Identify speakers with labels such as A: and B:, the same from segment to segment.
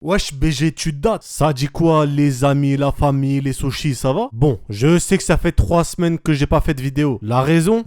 A: Wesh BG, tu dates. Ça dit quoi les amis, la famille, les sushis, ça va? Bon, je sais que ça fait 3 semaines que j'ai pas fait de vidéo. La raison?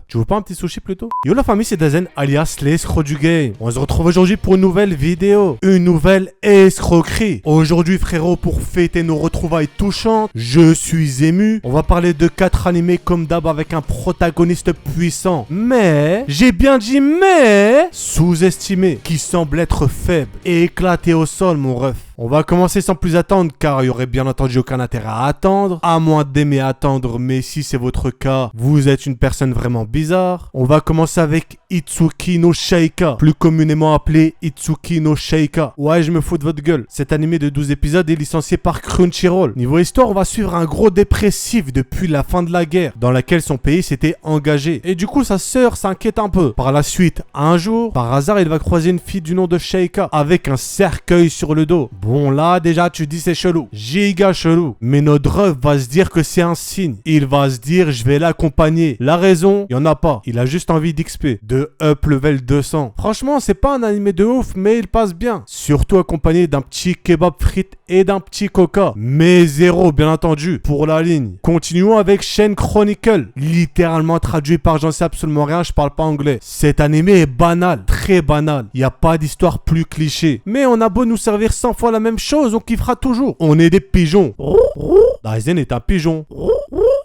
A: Tu veux pas un petit sushi plutôt? Yo la famille, c'est Dazen alias les escrocs du game. On se retrouve aujourd'hui pour une nouvelle vidéo. Une nouvelle escroquerie. Aujourd'hui frérot, pour fêter nos retrouvailles touchantes, je suis ému. On va parler de 4 animés comme d'hab avec un protagoniste puissant. Mais, j'ai bien dit mais, sous-estimé, qui semble être faible et éclaté au sol mon ref. On va commencer sans plus attendre car il y aurait bien entendu aucun intérêt à attendre, à moins d'aimer attendre, mais si c'est votre cas, vous êtes une personne vraiment bizarre. On va commencer avec Itsuki no Sheika, plus communément appelé Itsuki no Sheika. Ouais, je me fous de votre gueule. Cet animé de 12 épisodes est licencié par Crunchyroll. Niveau histoire, on va suivre un gros dépressif depuis la fin de la guerre, dans laquelle son pays s'était engagé. Et du coup, sa sœur s'inquiète un peu. Par la suite, un jour, par hasard, il va croiser une fille du nom de Sheika, avec un cercueil sur le dos. Bon là déjà tu dis c'est chelou, giga chelou. Mais notre ref va se dire que c'est un signe. Il va se dire je vais l'accompagner. La raison, il y en a pas. Il a juste envie d'XP, de up level 200. Franchement c'est pas un animé de ouf mais il passe bien. Surtout accompagné d'un petit kebab frites et d'un petit coca. Mais zéro bien entendu pour la ligne. Continuons avec Shen Chronicle. Littéralement traduit par j'en sais absolument rien, je parle pas anglais. Cet animé est banal, très banal. Il n'y a pas d'histoire plus cliché. Mais on a beau nous servir 100 fois la même chose, on kiffera toujours. On est des pigeons. Daisen est un pigeon.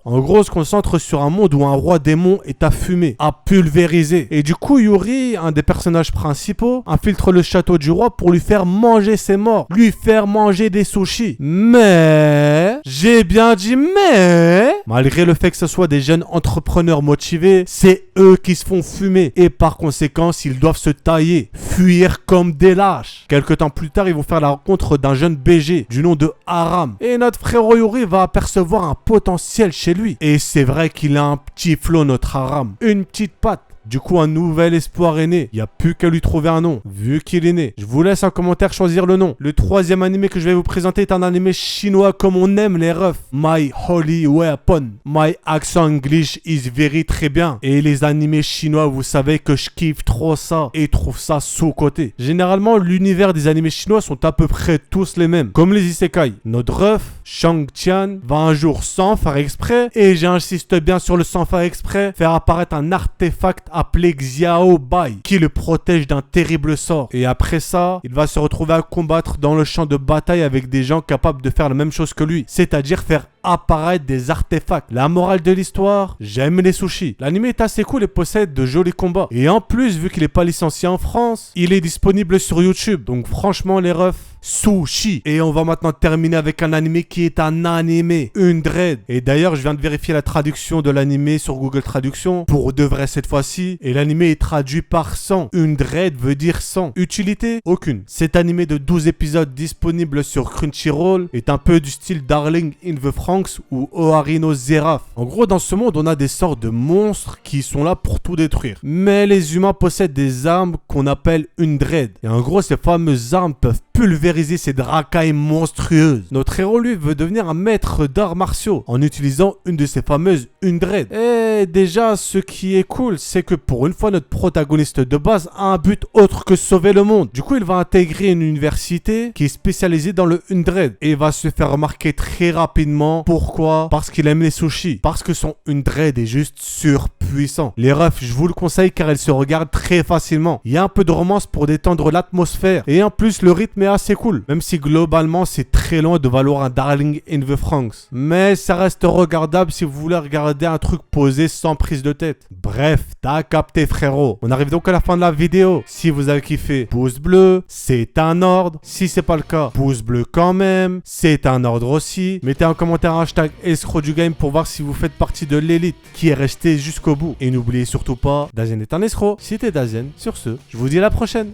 A: En gros, on se concentre sur un monde où un roi démon est à fumer, à pulvériser. Et du coup, Yuri, un des personnages principaux, infiltre le château du roi pour lui faire manger ses morts. Lui faire manger des sushis. Mais... j'ai bien dit mais... malgré le fait que ce soit des jeunes entrepreneurs motivés, c'est eux qui se font fumer. Et par conséquent, ils doivent se tailler, fuir comme des lâches. Quelque temps plus tard, ils vont faire la rencontre d'un jeune BG du nom de Aram. Et notre frérot Yuri va apercevoir un potentiel chez lui. Et c'est vrai qu'il a un petit flow, notre Aram. Une petite patte. Du coup, un nouvel espoir est né. Il n'y a plus qu'à lui trouver un nom, vu qu'il est né. Je vous laisse en commentaire choisir le nom. Le troisième animé que je vais vous présenter est un animé chinois comme on aime les refs. My Holy Weapon. My accent English is very très bien. Et les animés chinois, vous savez que je kiffe trop ça et trouve ça sous-côté. Généralement, l'univers des animés chinois sont à peu près tous les mêmes. Comme les isekai. Notre ref, Shang Tian, va un jour sans faire exprès, et j'insiste bien sur le sans faire exprès, faire apparaître un artefact appelé Xiao Bai, qui le protège d'un terrible sort. Et après ça, il va se retrouver à combattre dans le champ de bataille avec des gens capables de faire la même chose que lui, c'est-à-dire faire apparaître des artefacts. La morale de l'histoire, j'aime les sushis. L'anime est assez cool et possède de jolis combats. Et en plus, vu qu'il n'est pas licencié en France, il est disponible sur YouTube. Donc franchement les refs, sushi. Et on va maintenant terminer avec un animé qui est un animé, une dread. Et d'ailleurs, je viens de vérifier la traduction de l'animé sur Google Traduction, pour de vrai cette fois-ci. Et l'animé est traduit par 100. Une dread veut dire 100. Utilité? Aucune. Cet animé de 12 épisodes disponible sur Crunchyroll est un peu du style Darling in the Franxx ou Ohari no Zeraf. En gros, dans ce monde, on a des sortes de monstres qui sont là pour tout détruire. Mais les humains possèdent des armes qu'on appelle une dread. Et en gros, ces fameuses armes peuvent pulvériser ces dracailles monstrueuses. Notre héros, lui, veut devenir un maître d'arts martiaux en utilisant une de ces fameuses Undread. Et déjà, ce qui est cool, c'est que pour une fois, notre protagoniste de base a un but autre que sauver le monde. Du coup, il va intégrer une université qui est spécialisée dans le Undread et va se faire remarquer très rapidement. Pourquoi? Parce qu'il aime les sushis. Parce que son Undread est juste surpuissant. Les refs, je vous le conseille car elle se regarde très facilement. Il y a un peu de romance pour détendre l'atmosphère. Et en plus, le rythme est assez cool. Même si globalement, c'est très loin de valoir un Darling in the Franxx. Mais ça reste regardable si vous voulez regarder un truc posé sans prise de tête. Bref, t'as capté frérot. On arrive donc à la fin de la vidéo. Si vous avez kiffé, pouce bleu, c'est un ordre. Si c'est pas le cas, pouce bleu quand même, c'est un ordre aussi. Mettez en commentaire hashtag escroc du game pour voir si vous faites partie de l'élite qui est restée jusqu'au bout. Et n'oubliez surtout pas, Dazen est un escroc. Si t'es Dazen, sur ce, je vous dis à la prochaine.